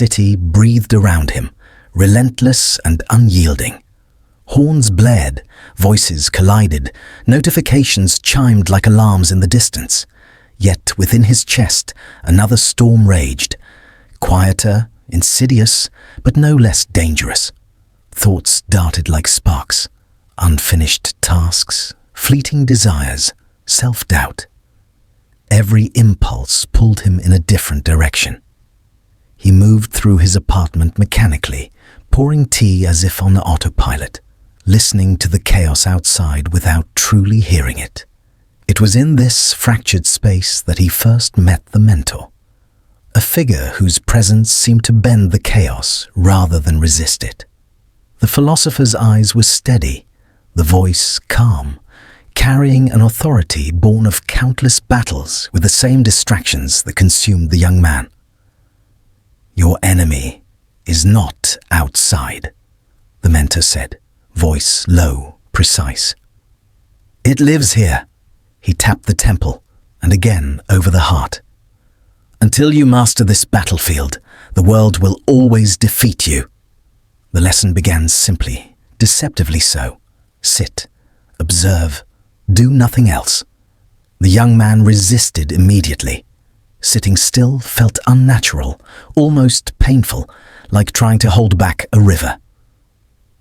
city breathed around him, relentless and unyielding. Horns blared, voices collided, notifications chimed like alarms in the distance. Yet within his chest, another storm raged, quieter, insidious, but no less dangerous. Thoughts darted like sparks, unfinished tasks, fleeting desires, self-doubt. Every impulse pulled him in a different direction. He moved through his apartment mechanically, pouring tea as if on autopilot, listening to the chaos outside without truly hearing it. It was in this fractured space that he first met the mentor, a figure whose presence seemed to bend the chaos rather than resist it. The philosopher's eyes were steady, the voice calm, carrying an authority born of countless battles with the same distractions that consumed the young man. "Your enemy is not outside," the mentor said, voice low, precise. "It lives here." He tapped the temple, and again over the heart. "Until you master this battlefield, the world will always defeat you." The lesson began simply, deceptively so. Sit, observe, do nothing else. The young man resisted immediately. Sitting still felt unnatural, almost painful, like trying to hold back a river.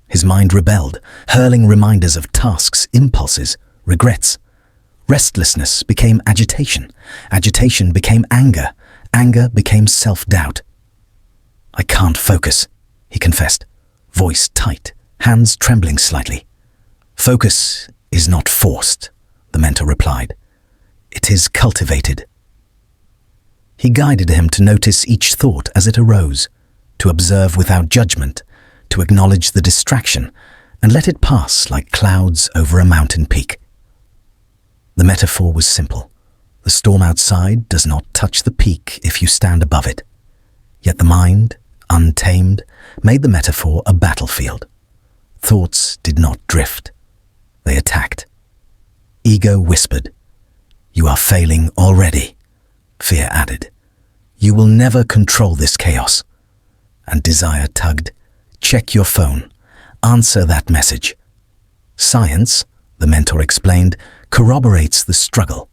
His mind rebelled, hurling reminders of tasks, impulses, regrets. Restlessness became agitation. Agitation became anger. Anger became self-doubt. "I can't focus," he confessed, voice tight, hands trembling slightly. "Focus is not forced," the mentor replied. "It is cultivated." He guided him to notice each thought as it arose, to observe without judgment, to acknowledge the distraction, and let it pass like clouds over a mountain peak. The metaphor was simple. The storm outside does not touch the peak if you stand above it. Yet the mind, untamed, made the metaphor a battlefield. Thoughts did not drift. They attacked. Ego whispered, "You are failing already." Fear added, "You will never control this chaos." And desire tugged, "Check your phone. Answer that message." Science, the mentor explained, corroborates the struggle.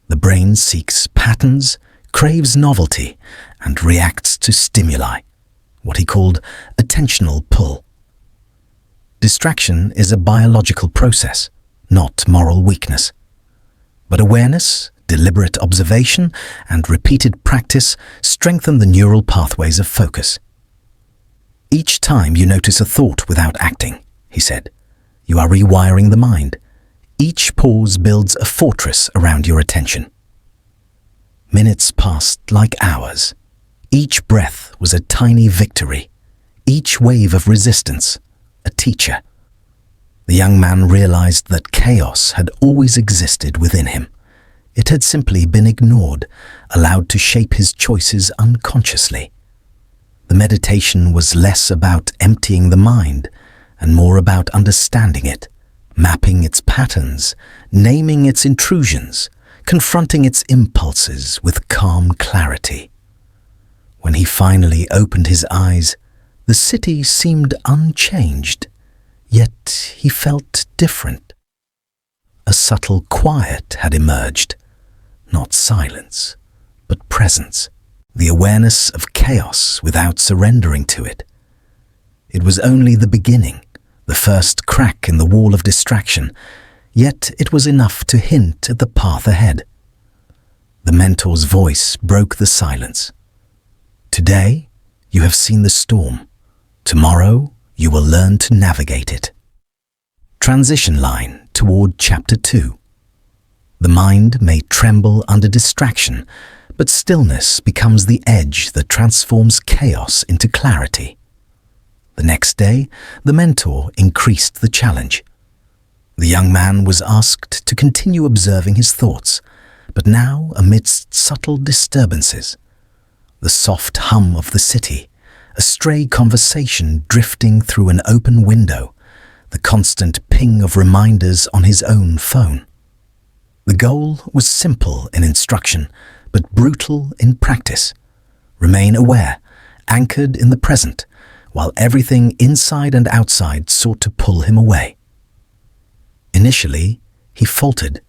The brain seeks patterns, craves novelty, and reacts to stimuli, what he called attentional pull. Distraction is a biological process, not moral weakness. But awareness, deliberate observation, and repeated practice strengthen the neural pathways of focus. "Each time you notice a thought without acting," he said, "you are rewiring the mind. Each pause builds a fortress around your attention." Minutes passed like hours. Each breath was a tiny victory. Each wave of resistance, a teacher. The young man realized that chaos had always existed within him. It had simply been ignored, allowed to shape his choices unconsciously. The meditation was less about emptying the mind and more about understanding it, mapping its patterns, naming its intrusions, confronting its impulses with calm clarity. When he finally opened his eyes, the city seemed unchanged, yet he felt different. A subtle quiet had emerged, not silence, but presence, the awareness of chaos without surrendering to it. It was only the beginning, the first crack in the wall of distraction, yet it was enough to hint at the path ahead. The mentor's voice broke the silence. "Today, you have seen the storm. Tomorrow, you will learn to navigate it." Transition line toward Chapter 2. The mind may tremble under distraction, but stillness becomes the edge that transforms chaos into clarity. The next day, the mentor increased the challenge. The young man was asked to continue observing his thoughts, but now amidst subtle disturbances. The soft hum of the city, a stray conversation drifting through an open window, the constant ping of reminders on his own phone. The goal was simple in instruction, but brutal in practice. Remain aware, anchored in the present, while everything inside and outside sought to pull him away. Initially, he faltered.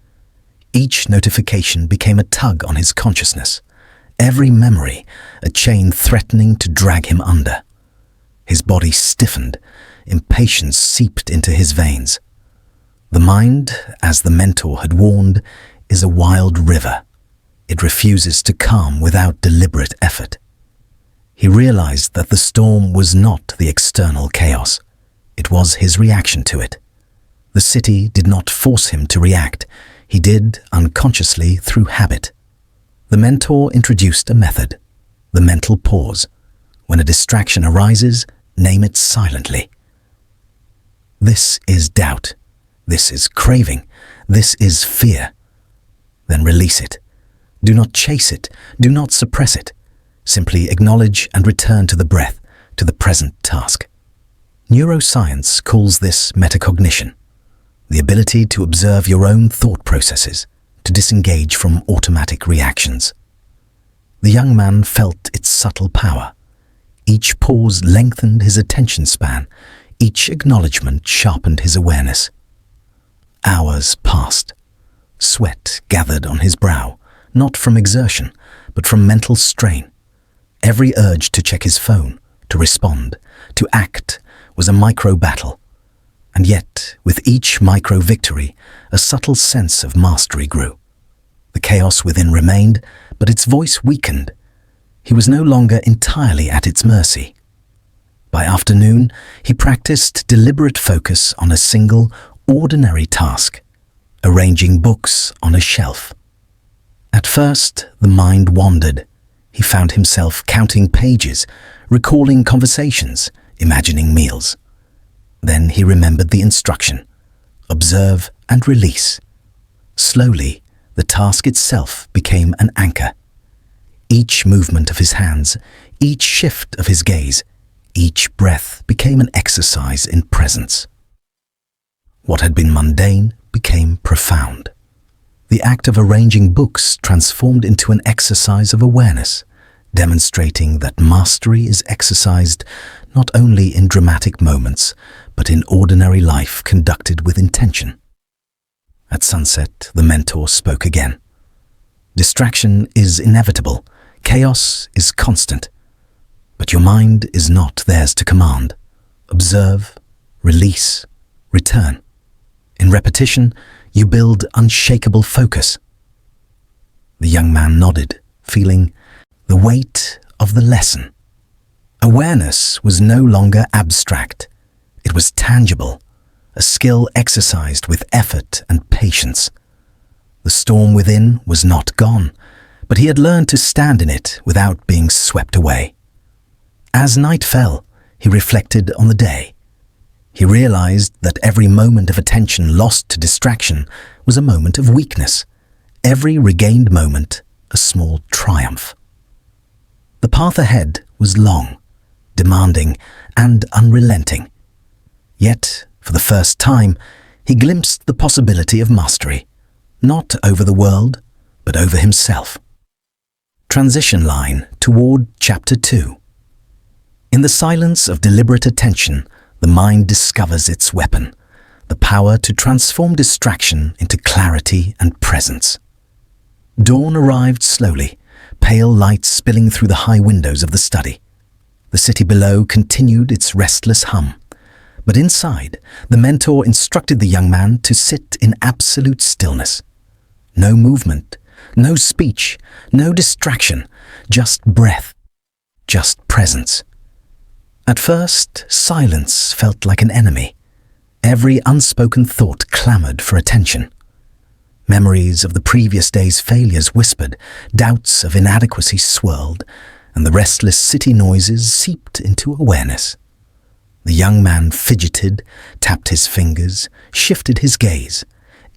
Each notification became a tug on his consciousness, every memory a chain threatening to drag him under. His body stiffened, impatience seeped into his veins. The mind, as the mentor had warned, is a wild river. It refuses to calm without deliberate effort. He realized that the storm was not the external chaos. It was his reaction to it. The city did not force him to react. He did unconsciously through habit. The mentor introduced a method, the mental pause. When a distraction arises, name it silently. This is doubt. This is craving. This is fear. Then release it. Do not chase it. Do not suppress it. Simply acknowledge and return to the breath, to the present task. Neuroscience calls this metacognition, the ability to observe your own thought processes, to disengage from automatic reactions. The young man felt its subtle power. Each pause lengthened his attention span. Each acknowledgement sharpened his awareness. Hours passed. Sweat gathered on his brow, not from exertion, but from mental strain. Every urge to check his phone, to respond, to act, was a micro-battle. And yet, with each micro-victory, a subtle sense of mastery grew. The chaos within remained, but its voice weakened. He was no longer entirely at its mercy. By afternoon, he practiced deliberate focus on a single, ordinary task, arranging books on a shelf. At first, the mind wandered. He found himself counting pages, recalling conversations, imagining meals. Then he remembered the instruction: observe and release. Slowly, the task itself became an anchor. Each movement of his hands, each shift of his gaze, each breath became an exercise in presence. What had been mundane became profound. The act of arranging books transformed into an exercise of awareness, demonstrating that mastery is exercised not only in dramatic moments, but in ordinary life conducted with intention. At sunset, the mentor spoke again. Distraction is inevitable. Chaos is constant. But your mind is not theirs to command. Observe, release, return. In repetition, you build unshakable focus. The young man nodded, feeling the weight of the lesson. Awareness was no longer abstract. It was tangible, a skill exercised with effort and patience. The storm within was not gone, but he had learned to stand in it without being swept away. As night fell, he reflected on the day. He realized that every moment of attention lost to distraction was a moment of weakness, every regained moment a small triumph. The path ahead was long, demanding, and unrelenting. Yet, for the first time, he glimpsed the possibility of mastery, not over the world, but over himself. Transition line toward Chapter 2. In the silence of deliberate attention, the mind discovers its weapon, the power to transform distraction into clarity and presence. Dawn arrived slowly, pale light spilling through the high windows of the study. The city below continued its restless hum. But inside, the mentor instructed the young man to sit in absolute stillness. No movement, no speech, no distraction, just breath, just presence. At first, silence felt like an enemy. Every unspoken thought clamored for attention. Memories of the previous day's failures whispered, doubts of inadequacy swirled, and the restless city noises seeped into awareness. The young man fidgeted, tapped his fingers, shifted his gaze,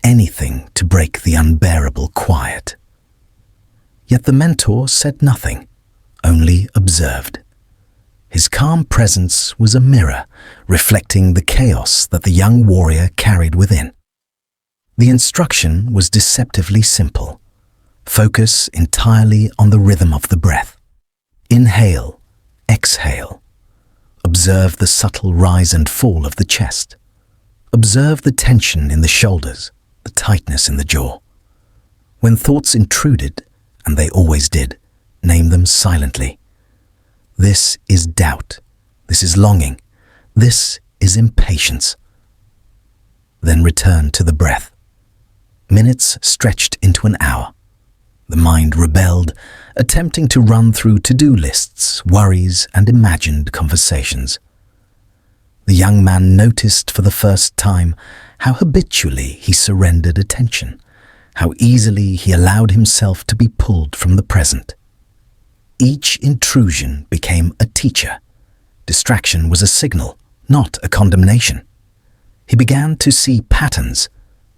anything to break the unbearable quiet. Yet the mentor said nothing, only observed. His calm presence was a mirror, reflecting the chaos that the young warrior carried within. The instruction was deceptively simple. Focus entirely on the rhythm of the breath. Inhale, exhale. Observe the subtle rise and fall of the chest. Observe the tension in the shoulders, the tightness in the jaw. When thoughts intruded, and they always did, name them silently. This is doubt. This is longing. This is impatience. Then return to the breath. Minutes stretched into an hour. The mind rebelled, attempting to run through to-do lists, worries, and imagined conversations. The young man noticed for the first time how habitually he surrendered attention, how easily he allowed himself to be pulled from the present. Each intrusion became a teacher. Distraction was a signal, not a condemnation. He began to see patterns,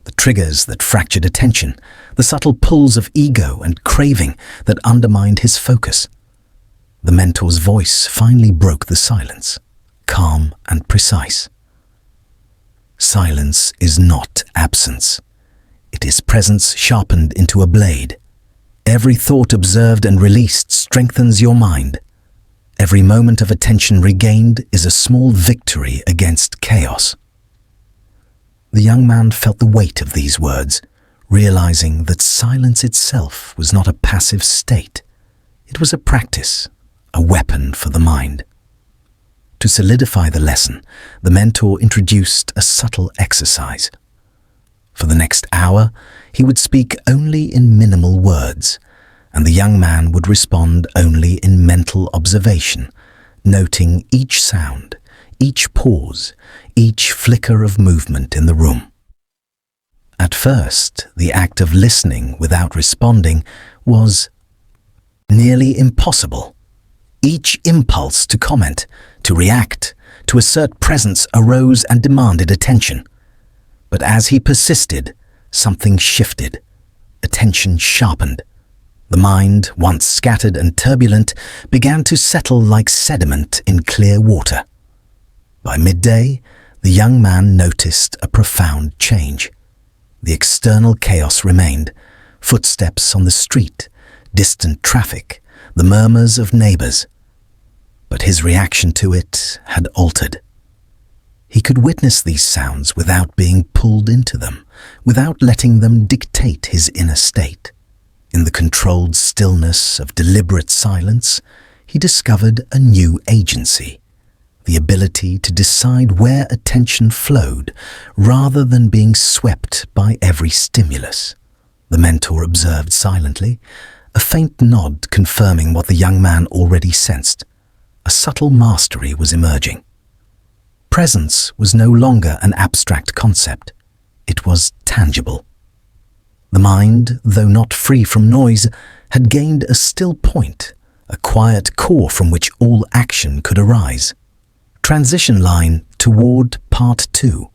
the triggers that fractured attention, the subtle pulls of ego and craving that undermined his focus. The mentor's voice finally broke the silence, calm and precise. Silence is not absence. It is presence sharpened into a blade. Every thought observed and released strengthens your mind. Every moment of attention regained is a small victory against chaos. The young man felt the weight of these words, realizing that silence itself was not a passive state. It was a practice, a weapon for the mind. To solidify the lesson, the mentor introduced a subtle exercise. For the next hour, he would speak only in minimal words, and the young man would respond only in mental observation, noting each sound, each pause, each flicker of movement in the room. At first, the act of listening without responding was nearly impossible. Each impulse to comment, to react, to assert presence arose and demanded attention. But as he persisted, something shifted. Attention sharpened. The mind, once scattered and turbulent, began to settle like sediment in clear water. By midday, the young man noticed a profound change. The external chaos remained: footsteps on the street, distant traffic, the murmurs of neighbors. But his reaction to it had altered. He could witness these sounds without being pulled into them, without letting them dictate his inner state. In the controlled stillness of deliberate silence, he discovered a new agency, the ability to decide where attention flowed rather than being swept by every stimulus. The mentor observed silently, a faint nod confirming what the young man already sensed. A subtle mastery was emerging. Presence was no longer an abstract concept. It was tangible. The mind, though not free from noise, had gained a still point, a quiet core from which all action could arise. Transition line toward Part 2.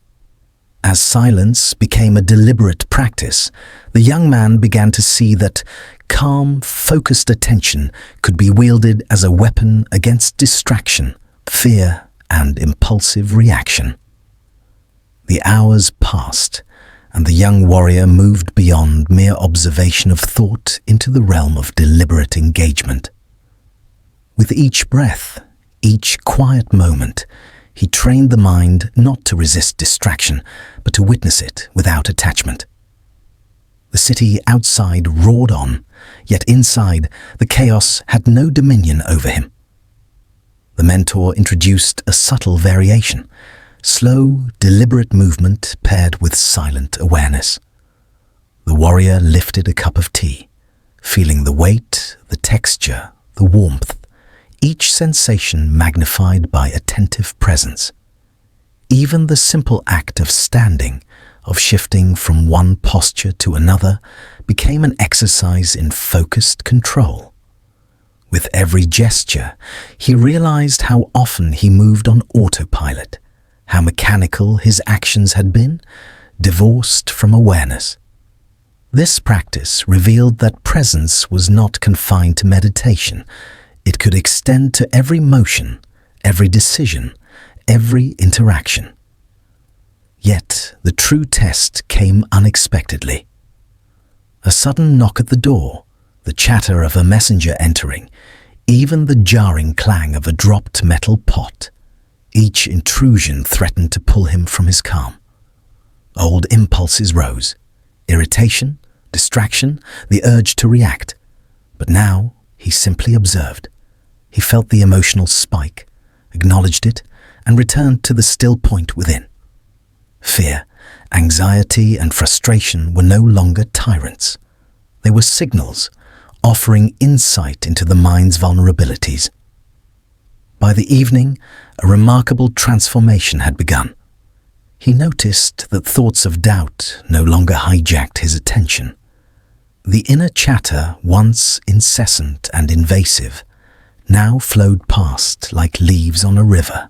As silence became a deliberate practice, the young man began to see that calm, focused attention could be wielded as a weapon against distraction, fear, and impulsive reaction. The hours passed, and the young warrior moved beyond mere observation of thought into the realm of deliberate engagement. With each breath, each quiet moment, he trained the mind not to resist distraction, but to witness it without attachment. The city outside roared on, yet inside, the chaos had no dominion over him. The mentor introduced a subtle variation, slow, deliberate movement paired with silent awareness. The warrior lifted a cup of tea, feeling the weight, the texture, the warmth, each sensation magnified by attentive presence. Even the simple act of standing, of shifting from one posture to another, became an exercise in focused control. With every gesture, he realized how often he moved on autopilot, how mechanical his actions had been, divorced from awareness. This practice revealed that presence was not confined to meditation. It could extend to every motion, every decision, every interaction. Yet the true test came unexpectedly. A sudden knock at the door, the chatter of a messenger entering, even the jarring clang of a dropped metal pot. Each intrusion threatened to pull him from his calm. Old impulses rose: irritation, distraction, the urge to react. But now he simply observed. He felt the emotional spike, acknowledged it, and returned to the still point within. Fear, anxiety, and frustration were no longer tyrants. They were signals, offering insight into the mind's vulnerabilities. By the evening, a remarkable transformation had begun. He noticed that thoughts of doubt no longer hijacked his attention. The inner chatter, once incessant and invasive, now flowed past like leaves on a river,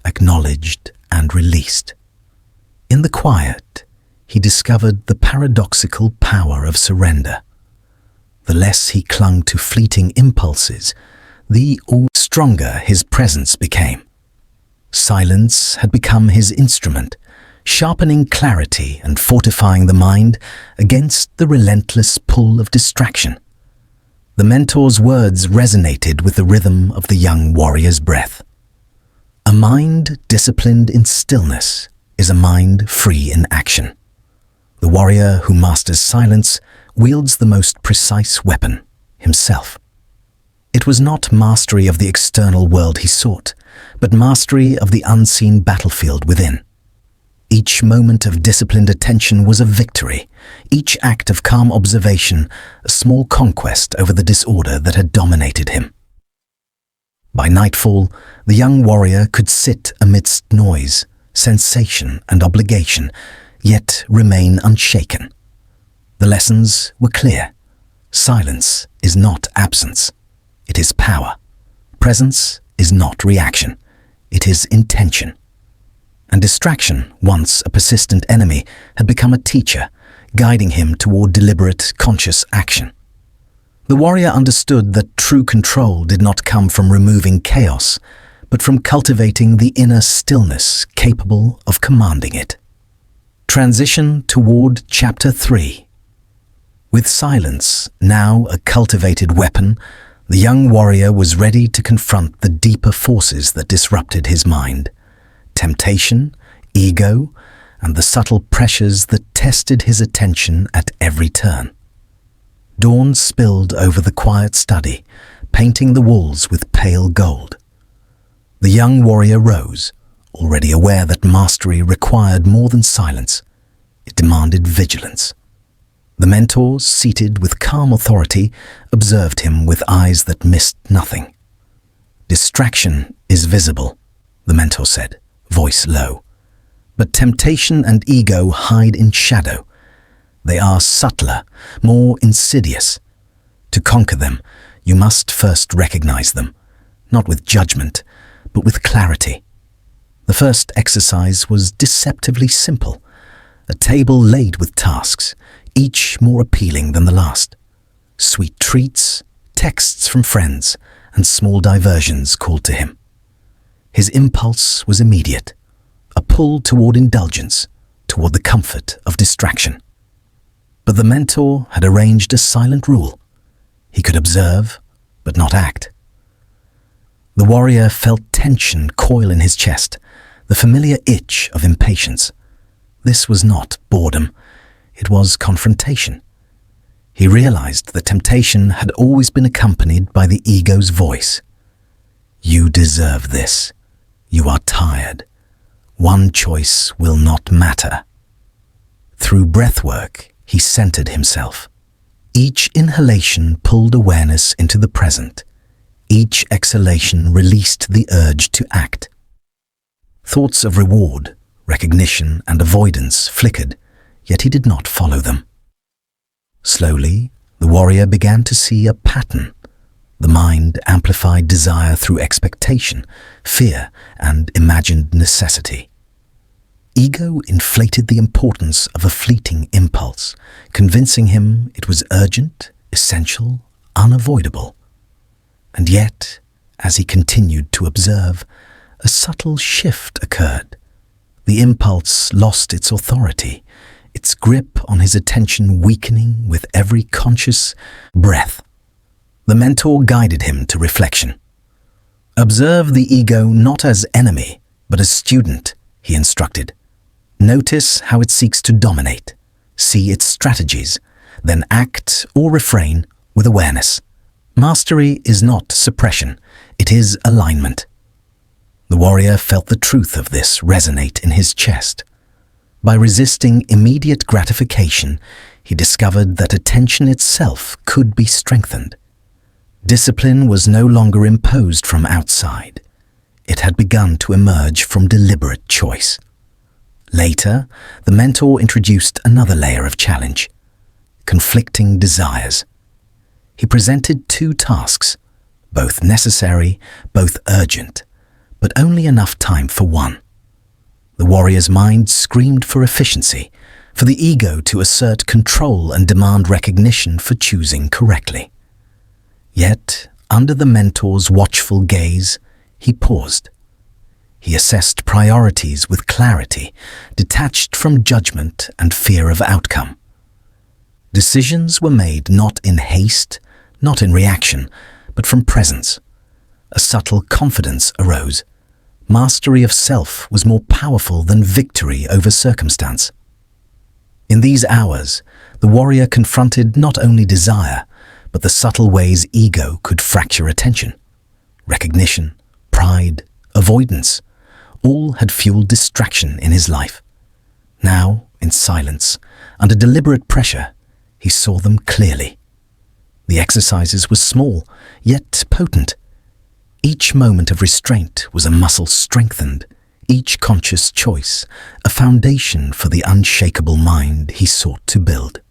acknowledged and released. In the quiet, he discovered the paradoxical power of surrender. The less he clung to fleeting impulses, the stronger his presence became. Silence had become his instrument, sharpening clarity and fortifying the mind against the relentless pull of distraction. The mentor's words resonated with the rhythm of the young warrior's breath. A mind disciplined in stillness is a mind free in action. The warrior who masters silence wields the most precise weapon, himself. It was not mastery of the external world he sought, but mastery of the unseen battlefield within. Each moment of disciplined attention was a victory, each act of calm observation a small conquest over the disorder that had dominated him. By nightfall, the young warrior could sit amidst noise, sensation, and obligation, yet remain unshaken. The lessons were clear. Silence is not absence. It is power. Presence is not reaction. It is intention. And distraction, once a persistent enemy, had become a teacher, guiding him toward deliberate, conscious action. The warrior understood that true control did not come from removing chaos, but from cultivating the inner stillness capable of commanding it. Transition toward Chapter 3. With silence, now a cultivated weapon, the young warrior was ready to confront the deeper forces that disrupted his mind. Temptation, ego, and the subtle pressures that tested his attention at every turn. Dawn spilled over the quiet study, painting the walls with pale gold. The young warrior rose, already aware that mastery required more than silence. It demanded vigilance. The mentor, seated with calm authority, observed him with eyes that missed nothing. "Distraction is visible," the mentor said, voice low. "But temptation and ego hide in shadow. They are subtler, more insidious. To conquer them, you must first recognize them, not with judgment, but with clarity." The first exercise was deceptively simple. A table laid with tasks, each more appealing than the last. Sweet treats, texts from friends, and small diversions called to him. His impulse was immediate, a pull toward indulgence, toward the comfort of distraction. But the mentor had arranged a silent rule. He could observe, but not act. The warrior felt tension coil in his chest, the familiar itch of impatience. This was not boredom. It was confrontation. He realized that temptation had always been accompanied by the ego's voice. "You deserve this. You are tired. One choice will not matter." Through breathwork, he centered himself. Each inhalation pulled awareness into the present. Each exhalation released the urge to act. Thoughts of reward, recognition, and avoidance flickered, yet he did not follow them. Slowly, the warrior began to see a pattern. The mind amplified desire through expectation, fear, and imagined necessity. Ego inflated the importance of a fleeting impulse, convincing him it was urgent, essential, unavoidable. And yet, as he continued to observe, a subtle shift occurred. The impulse lost its authority, its grip on his attention weakening with every conscious breath. The mentor guided him to reflection. Observe the ego not as enemy, but as student, he instructed. Notice how it seeks to dominate. See its strategies, then act or refrain with awareness. Mastery is not suppression, it is alignment. The warrior felt the truth of this resonate in his chest. By resisting immediate gratification, he discovered that attention itself could be strengthened. Discipline was no longer imposed from outside. It had begun to emerge from deliberate choice. Later, the mentor introduced another layer of challenge: conflicting desires. He presented two tasks, both necessary, both urgent, but only enough time for one. The warrior's mind screamed for efficiency, for the ego to assert control and demand recognition for choosing correctly. Yet, under the mentor's watchful gaze, he paused. He assessed priorities with clarity, detached from judgment and fear of outcome. Decisions were made not in haste, not in reaction, but from presence. A subtle confidence arose. Mastery of self was more powerful than victory over circumstance. In these hours, the warrior confronted not only desire, but the subtle ways ego could fracture attention. Recognition, pride, avoidance, all had fueled distraction in his life. Now, in silence, under deliberate pressure, he saw them clearly. The exercises were small, yet potent. Each moment of restraint was a muscle strengthened, each conscious choice a foundation for the unshakable mind he sought to build.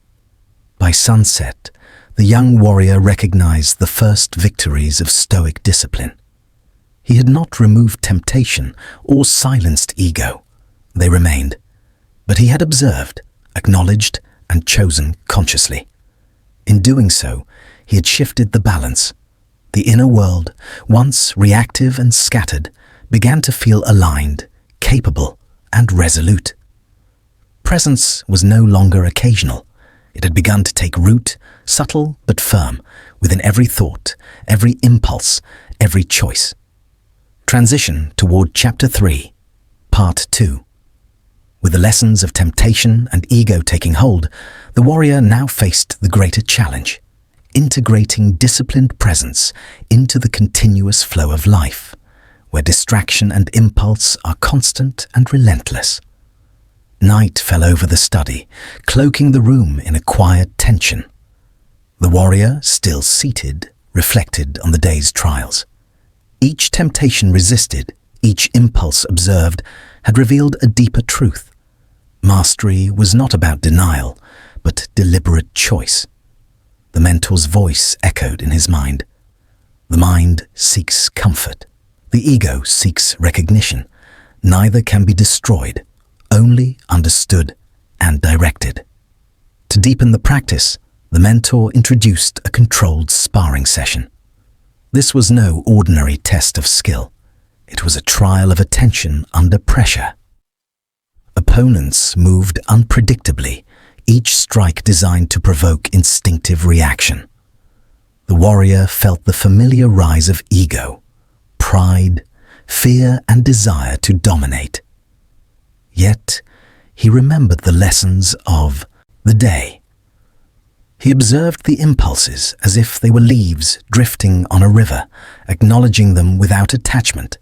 By sunset, the young warrior recognized the first victories of Stoic discipline. He had not removed temptation or silenced ego. They remained. But he had observed, acknowledged, and chosen consciously. In doing so, he had shifted the balance. The inner world, once reactive and scattered, began to feel aligned, capable, and resolute. Presence was no longer occasional. It had begun to take root, subtle but firm, within every thought, every impulse, every choice. Transition toward Chapter 3, Part 2. With the lessons of temptation and ego taking hold, the warrior now faced the greater challenge: integrating disciplined presence into the continuous flow of life, where distraction and impulse are constant and relentless. Night fell over the study, cloaking the room in a quiet tension. The warrior, still seated, reflected on the day's trials. Each temptation resisted, each impulse observed, had revealed a deeper truth. Mastery was not about denial, but deliberate choice. The mentor's voice echoed in his mind. The mind seeks comfort. The ego seeks recognition. Neither can be destroyed, only understood and directed. To deepen the practice, the mentor introduced a controlled sparring session. This was no ordinary test of skill. It was a trial of attention under pressure. Opponents moved unpredictably, each strike designed to provoke instinctive reaction. The warrior felt the familiar rise of ego, pride, fear, and desire to dominate. Yet, he remembered the lessons of the day. He observed the impulses as if they were leaves drifting on a river, acknowledging them without attachment.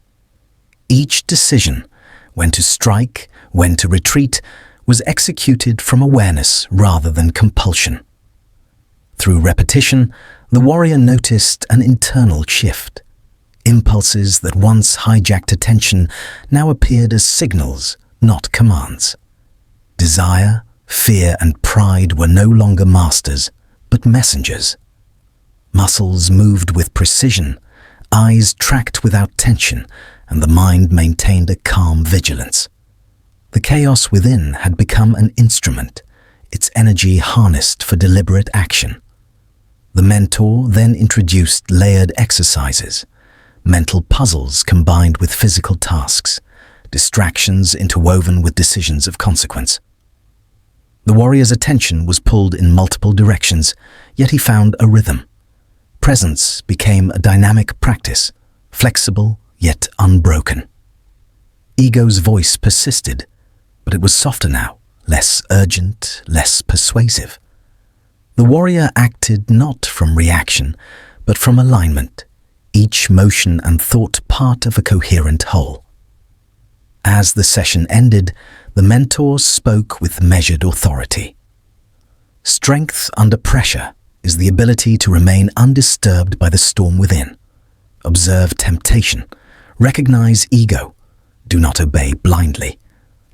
Each decision, when to strike, when to retreat, was executed from awareness rather than compulsion. Through repetition, the warrior noticed an internal shift. Impulses that once hijacked attention now appeared as signals, not commands. Desire, fear, and pride were no longer masters, but messengers. Muscles moved with precision, eyes tracked without tension, and the mind maintained a calm vigilance. The chaos within had become an instrument, its energy harnessed for deliberate action. The mentor then introduced layered exercises, mental puzzles combined with physical tasks, distractions interwoven with decisions of consequence. The warrior's attention was pulled in multiple directions, yet he found a rhythm. presence became a dynamic practice, flexible yet unbroken. Ego's voice persisted, but it was softer now, less urgent, less persuasive. The warrior acted not from reaction, but from alignment, each motion and thought part of a coherent whole. As the session ended, the mentor spoke with measured authority. Strength under pressure is the ability to remain undisturbed by the storm within. Observe temptation, recognize ego, do not obey blindly.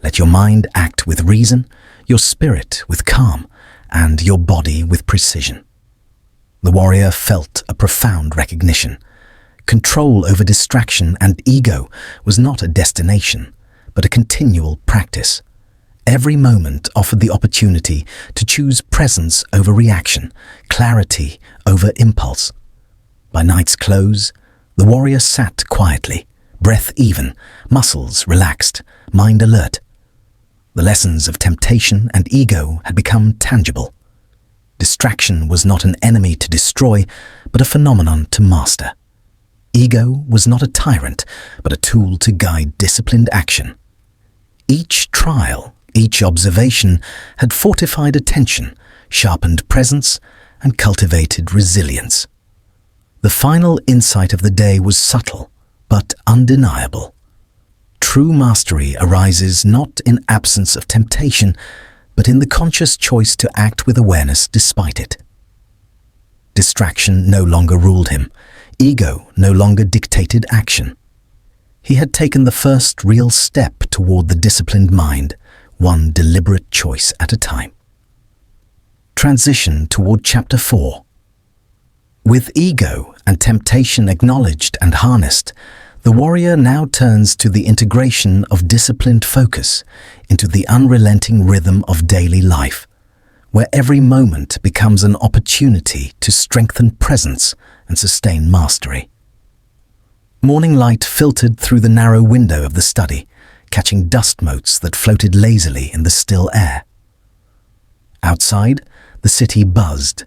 Let your mind act with reason, your spirit with calm, and your body with precision. The warrior felt a profound recognition. Control over distraction and ego was not a destination, but a continual practice. Every moment offered the opportunity to choose presence over reaction, clarity over impulse. By night's close, the warrior sat quietly, breath even, muscles relaxed, mind alert. The lessons of temptation and ego had become tangible. Distraction was not an enemy to destroy, but a phenomenon to master. Ego was not a tyrant, but a tool to guide disciplined action. Each trial, each observation had fortified attention, sharpened presence, and cultivated resilience. The final insight of the day was subtle, but undeniable. True mastery arises not in absence of temptation, but in the conscious choice to act with awareness despite it. Distraction no longer ruled him. Ego no longer dictated action. He had taken the first real step toward the disciplined mind, one deliberate choice at a time. Transition toward Chapter 4. With ego and temptation acknowledged and harnessed, the warrior now turns to the integration of disciplined focus into the unrelenting rhythm of daily life, where every moment becomes an opportunity to strengthen presence and sustain mastery. Morning light filtered through the narrow window of the study, catching dust motes that floated lazily in the still air. Outside, the city buzzed.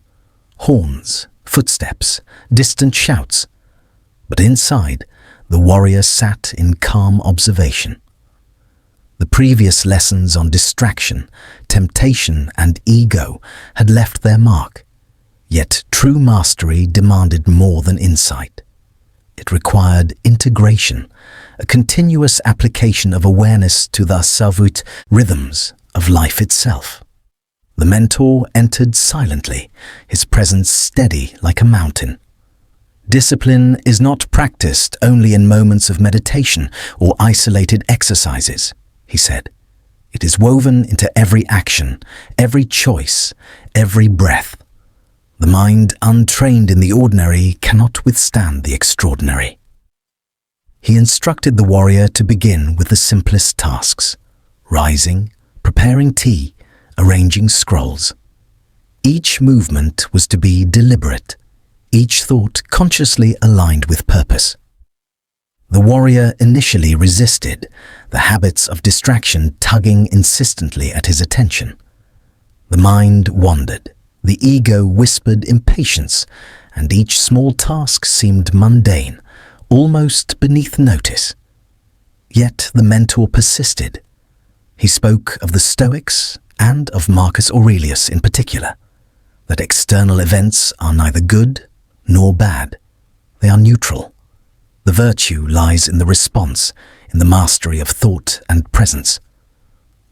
Horns, footsteps, distant shouts. But inside, the warrior sat in calm observation. The previous lessons on distraction, temptation, and ego had left their mark. Yet true mastery demanded more than insight. It required integration, a continuous application of awareness to the savut rhythms of life itself. The mentor entered silently, his presence steady like a mountain. Discipline is not practiced only in moments of meditation or isolated exercises, he said. It is woven into every action, every choice, every breath. The mind untrained in the ordinary cannot withstand the extraordinary. He instructed the warrior to begin with the simplest tasks: rising, preparing tea, arranging scrolls. Each movement was to be deliberate, each thought consciously aligned with purpose. The warrior initially resisted, the habits of distraction tugging insistently at his attention. The mind wandered, the ego whispered impatience, and each small task seemed mundane, almost beneath notice. Yet the mentor persisted. He spoke of the Stoics and of Marcus Aurelius in particular, that external events are neither good nor bad. They are neutral. The virtue lies in the response, in the mastery of thought and presence.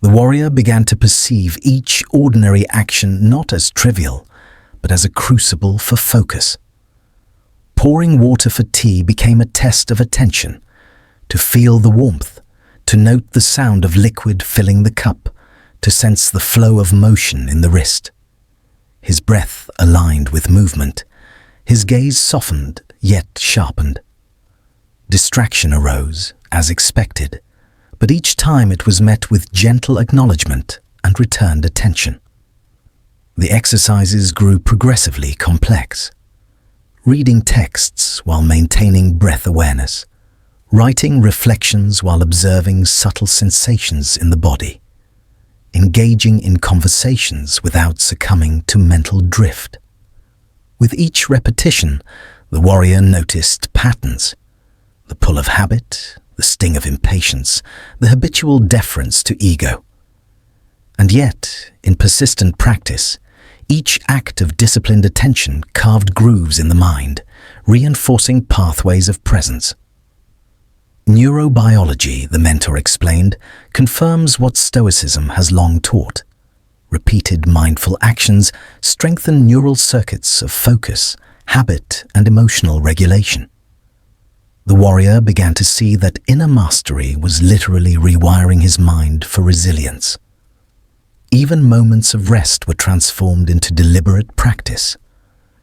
The warrior began to perceive each ordinary action not as trivial, but as a crucible for focus. Pouring water for tea became a test of attention, to feel the warmth, to note the sound of liquid filling the cup, to sense the flow of motion in the wrist. His breath aligned with movement, his gaze softened yet sharpened. Distraction arose, as expected, but each time it was met with gentle acknowledgement and returned attention. The exercises grew progressively complex. Reading texts while maintaining breath awareness, writing reflections while observing subtle sensations in the body, engaging in conversations without succumbing to mental drift. With each repetition, the warrior noticed patterns: the pull of habit, the sting of impatience, the habitual deference to ego. And yet, in persistent practice, each act of disciplined attention carved grooves in the mind, reinforcing pathways of presence. Neurobiology, the mentor explained, confirms what Stoicism has long taught. Repeated mindful actions strengthen neural circuits of focus, habit, and emotional regulation. The warrior began to see that inner mastery was literally rewiring his mind for resilience. Even moments of rest were transformed into deliberate practice.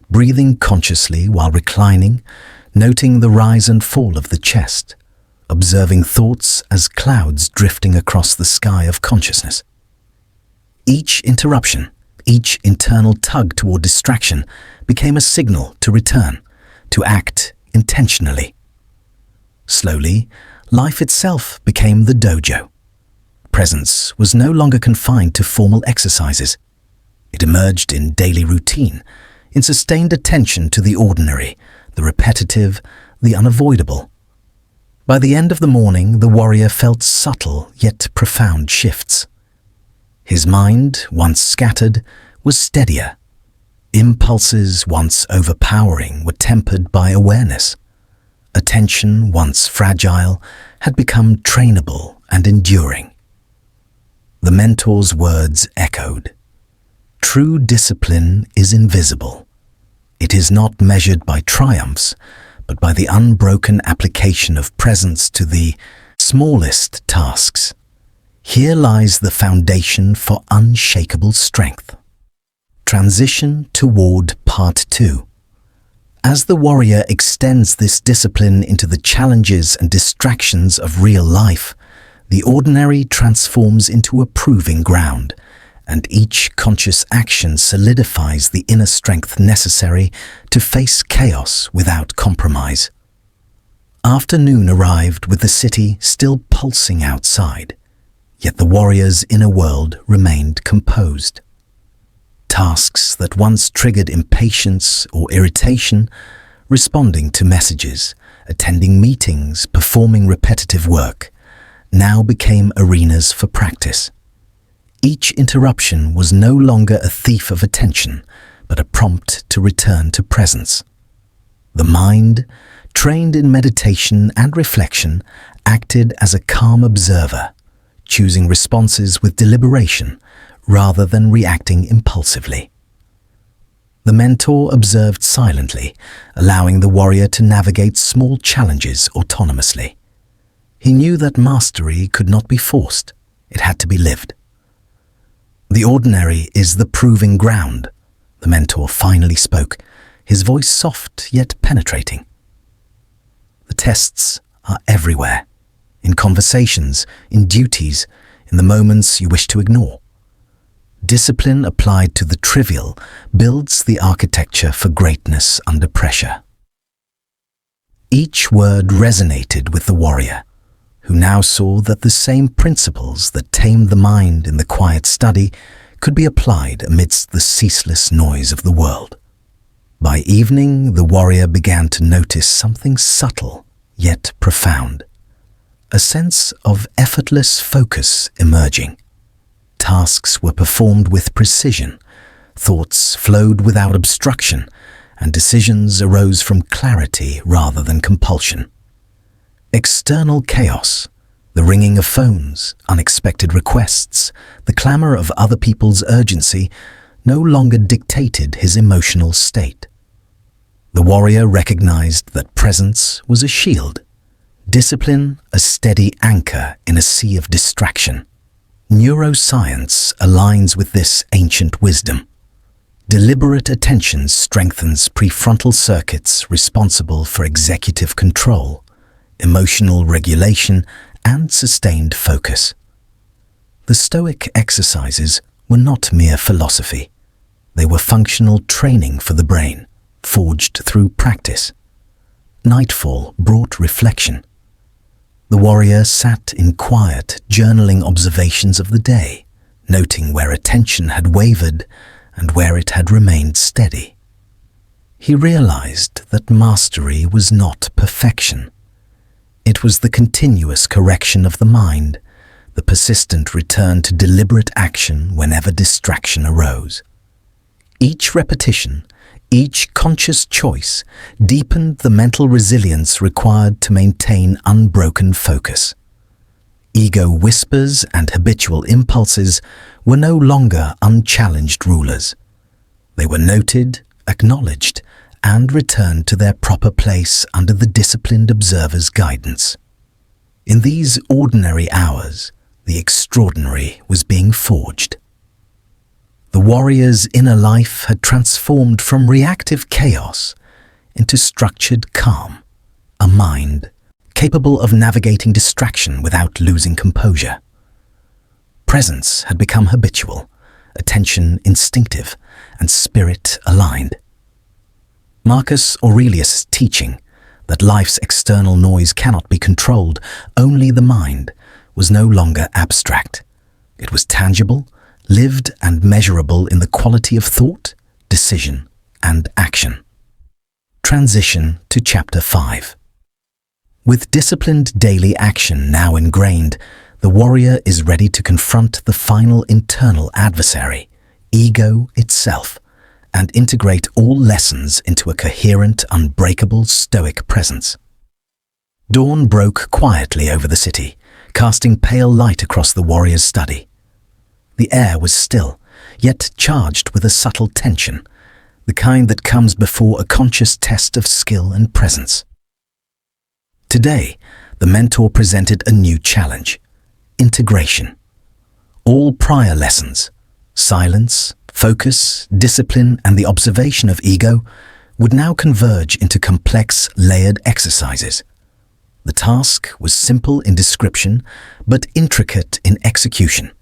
Breathing consciously while reclining, noting the rise and fall of the chest, observing thoughts as clouds drifting across the sky of consciousness. Each interruption, each internal tug toward distraction became a signal to return, to act intentionally. Slowly, life itself became the dojo. Presence was no longer confined to formal exercises. It emerged in daily routine, in sustained attention to the ordinary, the repetitive, the unavoidable. By the end of the morning, the warrior felt subtle yet profound shifts. His mind, once scattered, was steadier. Impulses, once overpowering, were tempered by awareness. Attention, once fragile, had become trainable and enduring. The mentor's words echoed. True discipline is invisible. It is not measured by triumphs, but by the unbroken application of presence to the smallest tasks. Here lies the foundation for unshakable strength. Transition toward Part 2. As the warrior extends this discipline into the challenges and distractions of real life, the ordinary transforms into a proving ground, and each conscious action solidifies the inner strength necessary to face chaos without compromise. Afternoon arrived with the city still pulsing outside, yet the warrior's inner world remained composed. Tasks that once triggered impatience or irritation, responding to messages, attending meetings, performing repetitive work, now became arenas for practice. Each interruption was no longer a thief of attention, but a prompt to return to presence. The mind, trained in meditation and reflection, acted as a calm observer, choosing responses with deliberation rather than reacting impulsively. The mentor observed silently, allowing the warrior to navigate small challenges autonomously. He knew that mastery could not be forced, it had to be lived. The ordinary is the proving ground, the mentor finally spoke, his voice soft yet penetrating. The tests are everywhere, in conversations, in duties, in the moments you wish to ignore. Discipline applied to the trivial builds the architecture for greatness under pressure. Each word resonated with the warrior, who now saw that the same principles that tamed the mind in the quiet study could be applied amidst the ceaseless noise of the world. By evening, the warrior began to notice something subtle yet profound, a sense of effortless focus emerging. Tasks were performed with precision, thoughts flowed without obstruction, and decisions arose from clarity rather than compulsion. External chaos, the ringing of phones, unexpected requests, the clamor of other people's urgency, no longer dictated his emotional state. The warrior recognized that presence was a shield, discipline a steady anchor in a sea of distraction. Neuroscience aligns with this ancient wisdom. Deliberate attention strengthens prefrontal circuits responsible for executive control, emotional regulation, and sustained focus. The Stoic exercises were not mere philosophy. They were functional training for the brain, forged through practice. Nightfall brought reflection. The warrior sat in quiet, journaling observations of the day, noting where attention had wavered and where it had remained steady. He realized that mastery was not perfection. It was the continuous correction of the mind, the persistent return to deliberate action whenever distraction arose. Each repetition, each conscious choice deepened the mental resilience required to maintain unbroken focus. Ego whispers and habitual impulses were no longer unchallenged rulers. They were noted, acknowledged, and returned to their proper place under the disciplined observer's guidance. In these ordinary hours, the extraordinary was being forged. The warrior's inner life had transformed from reactive chaos into structured calm, a mind capable of navigating distraction without losing composure. Presence had become habitual, attention instinctive, and spirit aligned. Marcus Aurelius' teaching that life's external noise cannot be controlled, only the mind, was no longer abstract. It was tangible, lived and measurable in the quality of thought, decision, and action. Transition to Chapter 5. With disciplined daily action now ingrained, the warrior is ready to confront the final internal adversary, ego itself, and integrate all lessons into a coherent, unbreakable Stoic presence. Dawn broke quietly over the city, casting pale light across the warrior's study. The air was still, yet charged with a subtle tension, the kind that comes before a conscious test of skill and presence. Today, the mentor presented a new challenge: integration. All prior lessons, silence, focus, discipline, and the observation of ego would now converge into complex, layered exercises. The task was simple in description, but intricate in execution.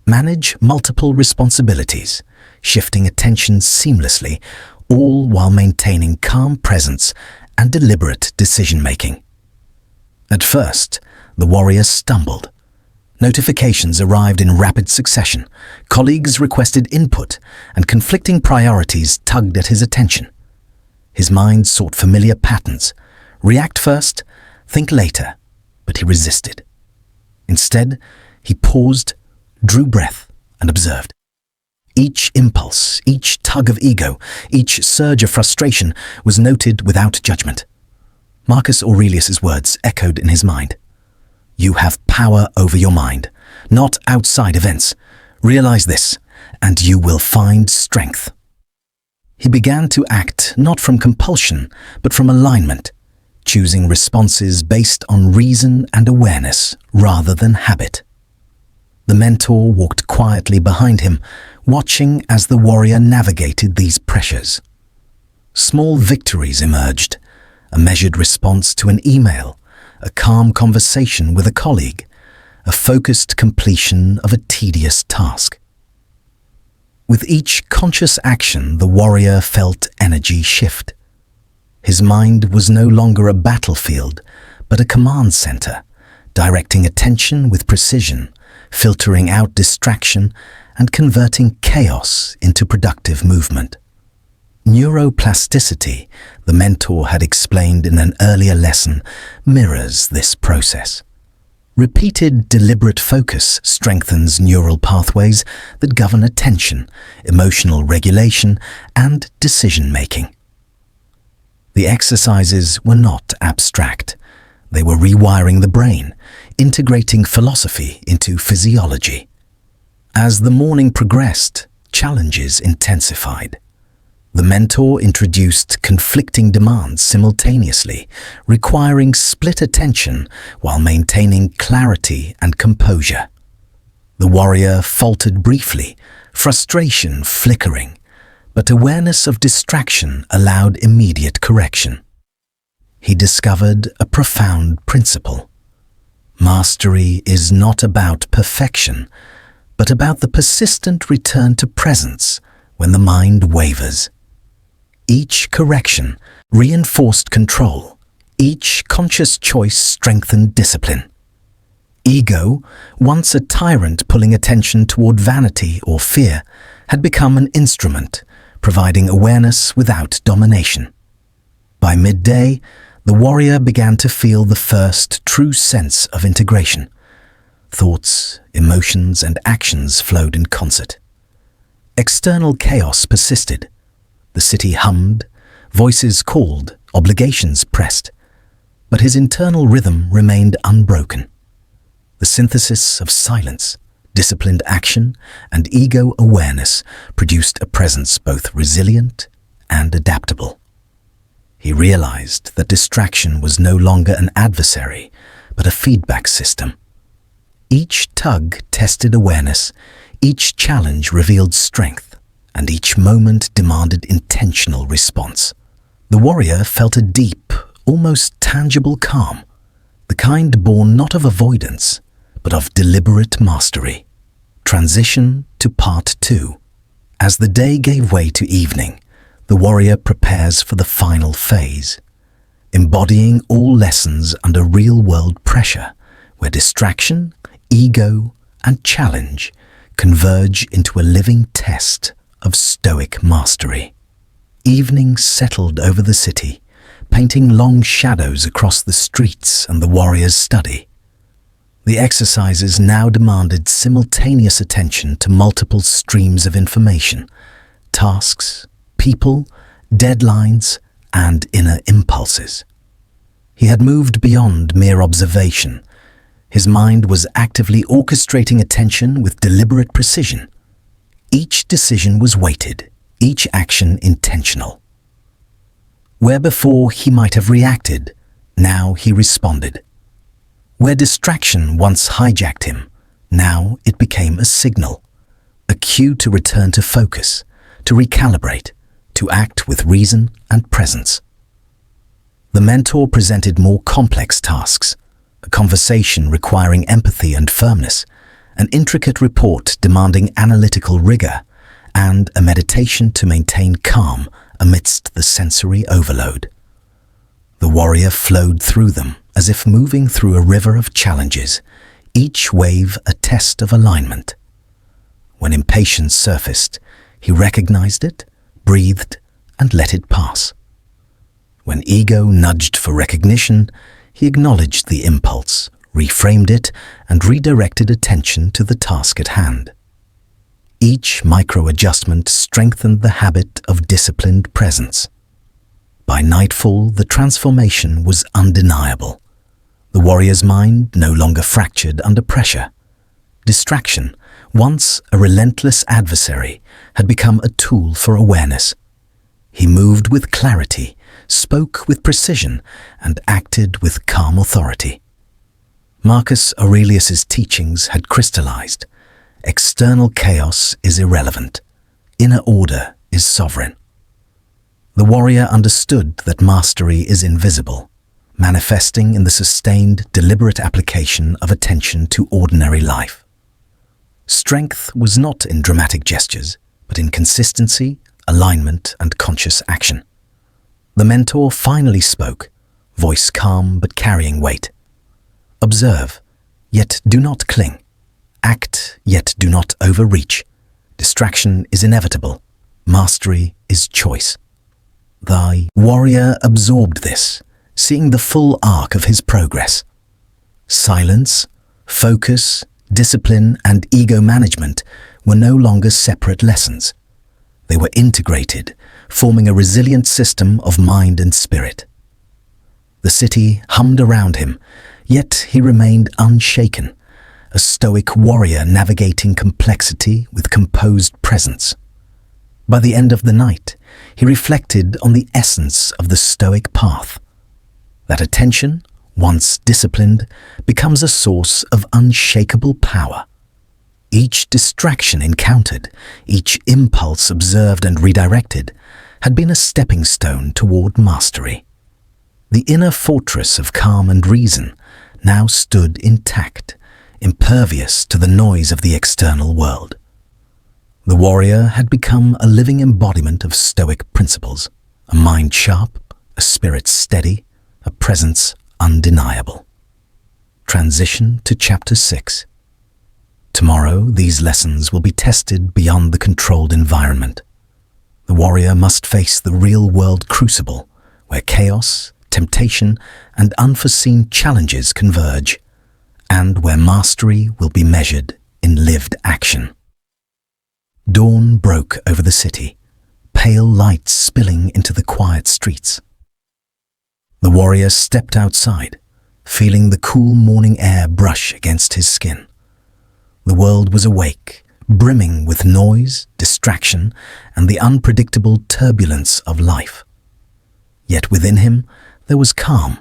Manage multiple responsibilities, shifting attention seamlessly, all while maintaining calm presence and deliberate decision-making. At first, the warrior stumbled. Notifications arrived in rapid succession, colleagues requested input, and conflicting priorities tugged at his attention. His mind sought familiar patterns: react first, think later, but he resisted. Instead, he paused, drew breath, and observed. Each impulse, each tug of ego, each surge of frustration was noted without judgment. Marcus Aurelius' words echoed in his mind. You have power over your mind, not outside events. Realize this, and you will find strength. He began to act not from compulsion, but from alignment, choosing responses based on reason and awareness rather than habit. The mentor walked quietly behind him, watching as the warrior navigated these pressures. Small victories emerged: a measured response to an email, a calm conversation with a colleague, a focused completion of a tedious task. With each conscious action, the warrior felt energy shift. His mind was no longer a battlefield, but a command center, directing attention with precision, filtering out distraction, and converting chaos into productive movement. Neuroplasticity, the mentor had explained in an earlier lesson, mirrors this process. Repeated deliberate focus strengthens neural pathways that govern attention, emotional regulation, and decision-making. The exercises were not abstract. They were rewiring the brain, integrating philosophy into physiology. As the morning progressed, challenges intensified. The mentor introduced conflicting demands simultaneously, requiring split attention while maintaining clarity and composure. The warrior faltered briefly, frustration flickering, but awareness of distraction allowed immediate correction. He discovered a profound principle. Mastery is not about perfection, but about the persistent return to presence when the mind wavers. Each correction reinforced control. Each conscious choice strengthened discipline. Ego, once a tyrant pulling attention toward vanity or fear, had become an instrument, providing awareness without domination. By midday, the warrior began to feel the first true sense of integration. Thoughts, emotions, and actions flowed in concert. External chaos persisted. The city hummed, voices called, obligations pressed. But his internal rhythm remained unbroken. The synthesis of silence, disciplined action, and ego awareness produced a presence both resilient and adaptable. He realized that distraction was no longer an adversary, but a feedback system. Each tug tested awareness, each challenge revealed strength, and each moment demanded intentional response. The warrior felt a deep, almost tangible calm, the kind born not of avoidance, but of deliberate mastery. Transition to Part 2. As the day gave way to evening, the warrior prepares for the final phase, embodying all lessons under real-world pressure, where distraction, ego, and challenge converge into a living test of Stoic mastery. Evening settled over the city, painting long shadows across the streets and the warrior's study. The exercises now demanded simultaneous attention to multiple streams of information, tasks, people, deadlines, and inner impulses. He had moved beyond mere observation. His mind was actively orchestrating attention with deliberate precision. Each decision was weighted, each action intentional. Where before he might have reacted, now he responded. Where distraction once hijacked him, now it became a signal, a cue to return to focus, to recalibrate, to act with reason and presence. The mentor presented more complex tasks, a conversation requiring empathy and firmness, an intricate report demanding analytical rigor, and a meditation to maintain calm amidst the sensory overload. The warrior flowed through them as if moving through a river of challenges, each wave a test of alignment. When impatience surfaced, he recognized it, breathed, and let it pass. When ego nudged for recognition, he acknowledged the impulse, reframed it, and redirected attention to the task at hand. Each micro-adjustment strengthened the habit of disciplined presence. By nightfall, the transformation was undeniable. The warrior's mind no longer fractured under pressure. Distraction, once a relentless adversary, had become a tool for awareness. He moved with clarity, spoke with precision, and acted with calm authority. Marcus Aurelius's teachings had crystallized. External chaos is irrelevant. Inner order is sovereign. The warrior understood that mastery is invisible, manifesting in the sustained, deliberate application of attention to ordinary life. Strength was not in dramatic gestures, but in consistency, alignment, and conscious action. The mentor finally spoke, voice calm but carrying weight. Observe, yet do not cling. Act, yet do not overreach. Distraction is inevitable. Mastery is choice. The warrior absorbed this, seeing the full arc of his progress. Silence, focus, discipline, and ego management were no longer separate lessons. They were integrated, forming a resilient system of mind and spirit. The city hummed around him, yet he remained unshaken, a stoic warrior navigating complexity with composed presence. By the end of the night, he reflected on the essence of the Stoic path. That attention, once disciplined, becomes a source of unshakable power. Each distraction encountered, each impulse observed and redirected, had been a stepping stone toward mastery. The inner fortress of calm and reason now stood intact, impervious to the noise of the external world. The warrior had become a living embodiment of Stoic principles, a mind sharp, a spirit steady, a presence undeniable. Transition to Chapter 6. Tomorrow, these lessons will be tested beyond the controlled environment. The warrior must face the real-world crucible, where chaos, temptation, and unforeseen challenges converge, and where mastery will be measured in lived action. Dawn broke over the city, pale lights spilling into the quiet streets. The warrior stepped outside, feeling the cool morning air brush against his skin. The world was awake, brimming with noise, distraction, and the unpredictable turbulence of life. Yet within him there was calm,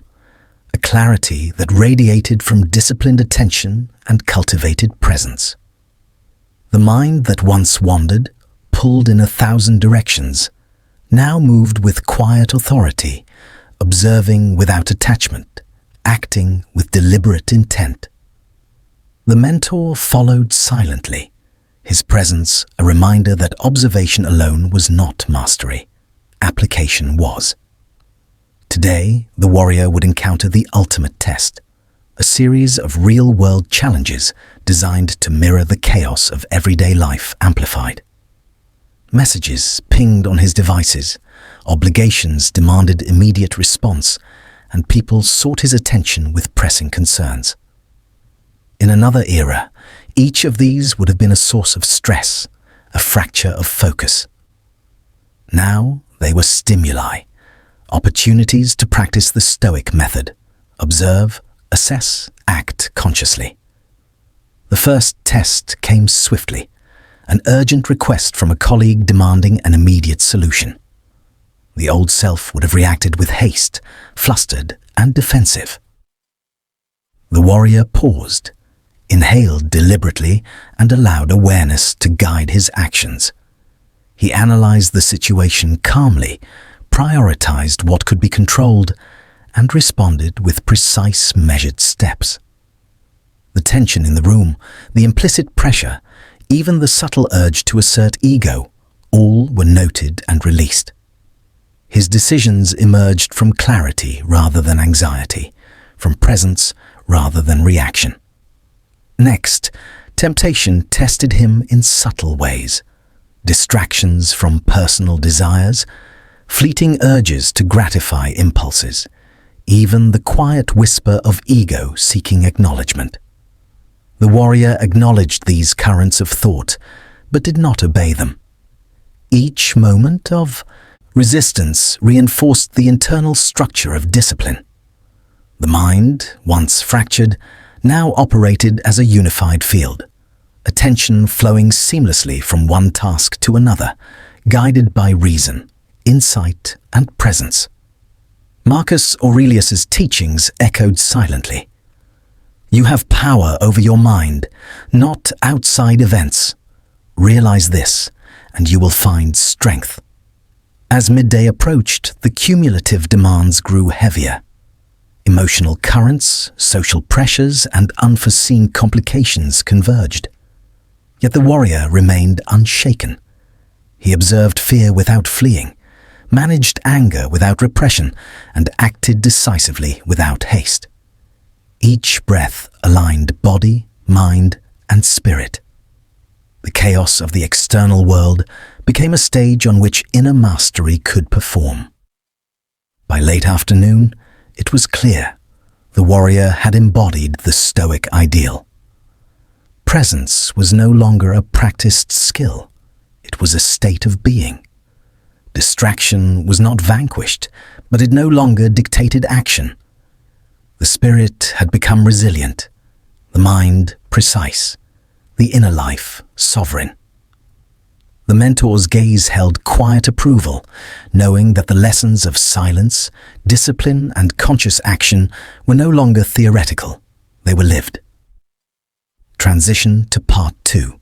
a clarity that radiated from disciplined attention and cultivated presence. The mind that once wandered, pulled in 1,000 directions, now moved with quiet authority, observing without attachment, acting with deliberate intent. The mentor followed silently, his presence a reminder that observation alone was not mastery, application was. Today, the warrior would encounter the ultimate test, a series of real-world challenges designed to mirror the chaos of everyday life amplified. Messages pinged on his devices, obligations demanded immediate response, and people sought his attention with pressing concerns. In another era, each of these would have been a source of stress, a fracture of focus. Now they were stimuli, opportunities to practice the Stoic method, observe, assess, act consciously. The first test came swiftly, an urgent request from a colleague demanding an immediate solution. The old self would have reacted with haste, flustered and defensive. The warrior paused, inhaled deliberately, and allowed awareness to guide his actions. He analyzed the situation calmly, prioritized what could be controlled, and responded with precise, measured steps. The tension in the room, the implicit pressure, even the subtle urge to assert ego, all were noted and released. His decisions emerged from clarity rather than anxiety, from presence rather than reaction. Next, temptation tested him in subtle ways. Distractions from personal desires, fleeting urges to gratify impulses, even the quiet whisper of ego seeking acknowledgement. The warrior acknowledged these currents of thought, but did not obey them. Each moment of resistance reinforced the internal structure of discipline. The mind, once fractured, now operated as a unified field, attention flowing seamlessly from one task to another, guided by reason, insight, and presence. Marcus Aurelius's teachings echoed silently. You have power over your mind, not outside events. Realize this, and you will find strength. As midday approached, the cumulative demands grew heavier. Emotional currents, social pressures, and unforeseen complications converged. Yet the warrior remained unshaken. He observed fear without fleeing, managed anger without repression, and acted decisively without haste. Each breath aligned body, mind, and spirit. The chaos of the external world became a stage on which inner mastery could perform. By late afternoon, it was clear the warrior had embodied the Stoic ideal. Presence was no longer a practiced skill, it was a state of being. Distraction was not vanquished, but it no longer dictated action. The spirit had become resilient, the mind precise, the inner life sovereign. The mentor's gaze held quiet approval, knowing that the lessons of silence, discipline, and conscious action were no longer theoretical, they were lived. Transition to Part 2.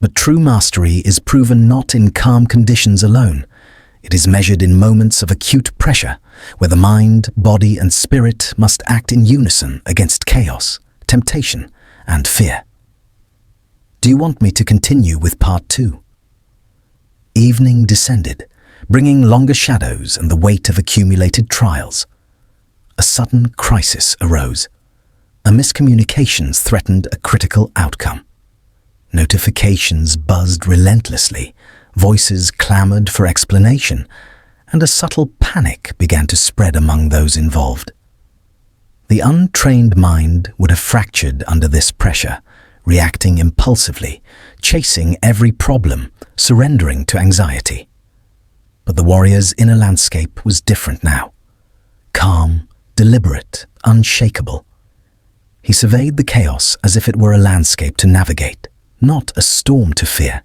But true mastery is proven not in calm conditions alone. It is measured in moments of acute pressure, where the mind, body, and spirit must act in unison against chaos, temptation, and fear. Do you want me to continue with Part 2? Evening descended, bringing longer shadows and the weight of accumulated trials. A sudden crisis arose. A miscommunication threatened a critical outcome. Notifications buzzed relentlessly, Voices clamored for explanation, and a subtle panic began to spread among those involved. The untrained mind would have fractured under this pressure, reacting impulsively, chasing every problem, surrendering to anxiety. But the warrior's inner landscape was different now. Calm, deliberate, unshakable. He surveyed the chaos as if it were a landscape to navigate, not a storm to fear.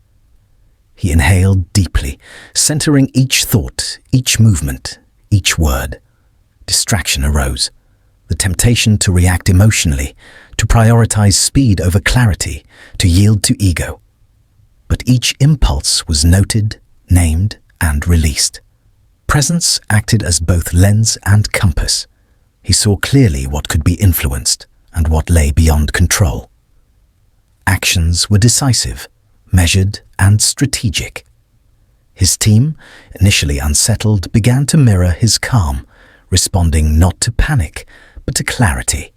He inhaled deeply, centering each thought, each movement, each word. Distraction arose. The temptation to react emotionally, to prioritize speed over clarity, to yield to ego. But each impulse was noted, named, and released. Presence acted as both lens and compass. He saw clearly what could be influenced and what lay beyond control. Actions were decisive, measured, and strategic. His team, initially unsettled, began to mirror his calm, responding not to panic, but to clarity.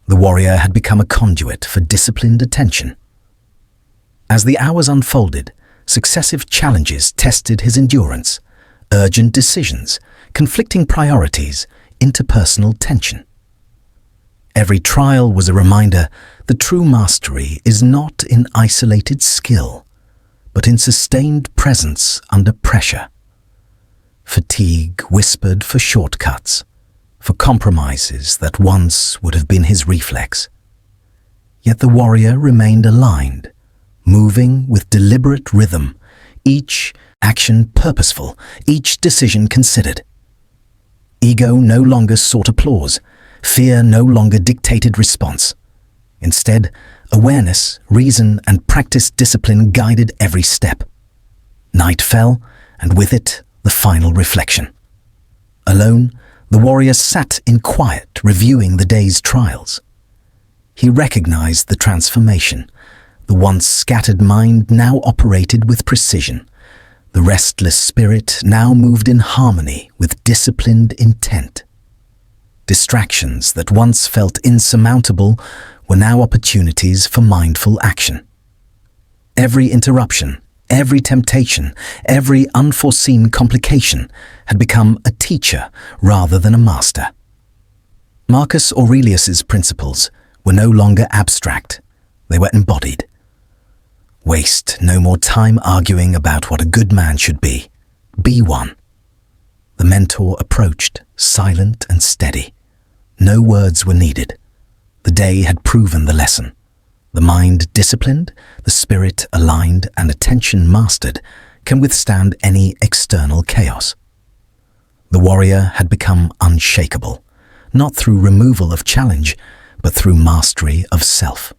The warrior had become a conduit for disciplined attention. As the hours unfolded, successive challenges tested his endurance, urgent decisions, conflicting priorities, interpersonal tension. Every trial was a reminder that true mastery is not in isolated skill, but in sustained presence under pressure. Fatigue whispered for shortcuts, for compromises that once would have been his reflex. Yet the warrior remained aligned, moving with deliberate rhythm, each action purposeful, each decision considered. Ego no longer sought applause, fear no longer dictated response. Instead, awareness, reason, and practiced discipline guided every step. Night fell, and with it, the final reflection. Alone, the warrior sat in quiet, reviewing the day's trials. He recognized the transformation. The once scattered mind now operated with precision. The restless spirit now moved in harmony with disciplined intent. Distractions that once felt insurmountable were now opportunities for mindful action. Every interruption, every temptation, every unforeseen complication had become a teacher rather than a master. Marcus Aurelius's principles were no longer abstract, they were embodied. Waste no more time arguing about what a good man should be. Be one. The mentor approached, silent and steady. No words were needed. The day had proven the lesson. The mind disciplined, the spirit aligned, and attention mastered can withstand any external chaos. The warrior had become unshakable, not through removal of challenge, but through mastery of self.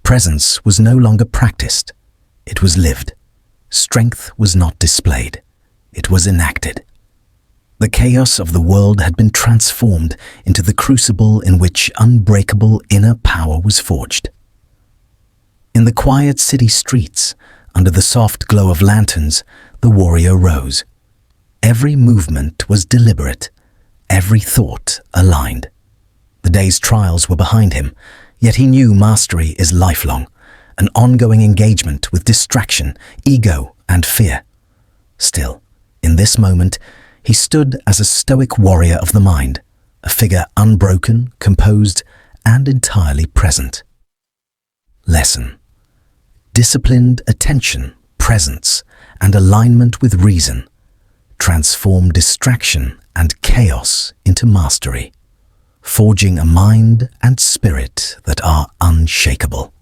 Presence was no longer practiced, it was lived. Strength was not displayed, it was enacted. The chaos of the world had been transformed into the crucible in which unbreakable inner power was forged. In the quiet city streets, under the soft glow of lanterns, the warrior rose. Every movement was deliberate, every thought aligned. The day's trials were behind him, yet he knew mastery is lifelong, an ongoing engagement with distraction, ego, and fear. Still, in this moment, he stood as a stoic warrior of the mind, a figure unbroken, composed, and entirely present. Lesson: disciplined attention, presence, and alignment with reason transform distraction and chaos into mastery, forging a mind and spirit that are unshakable.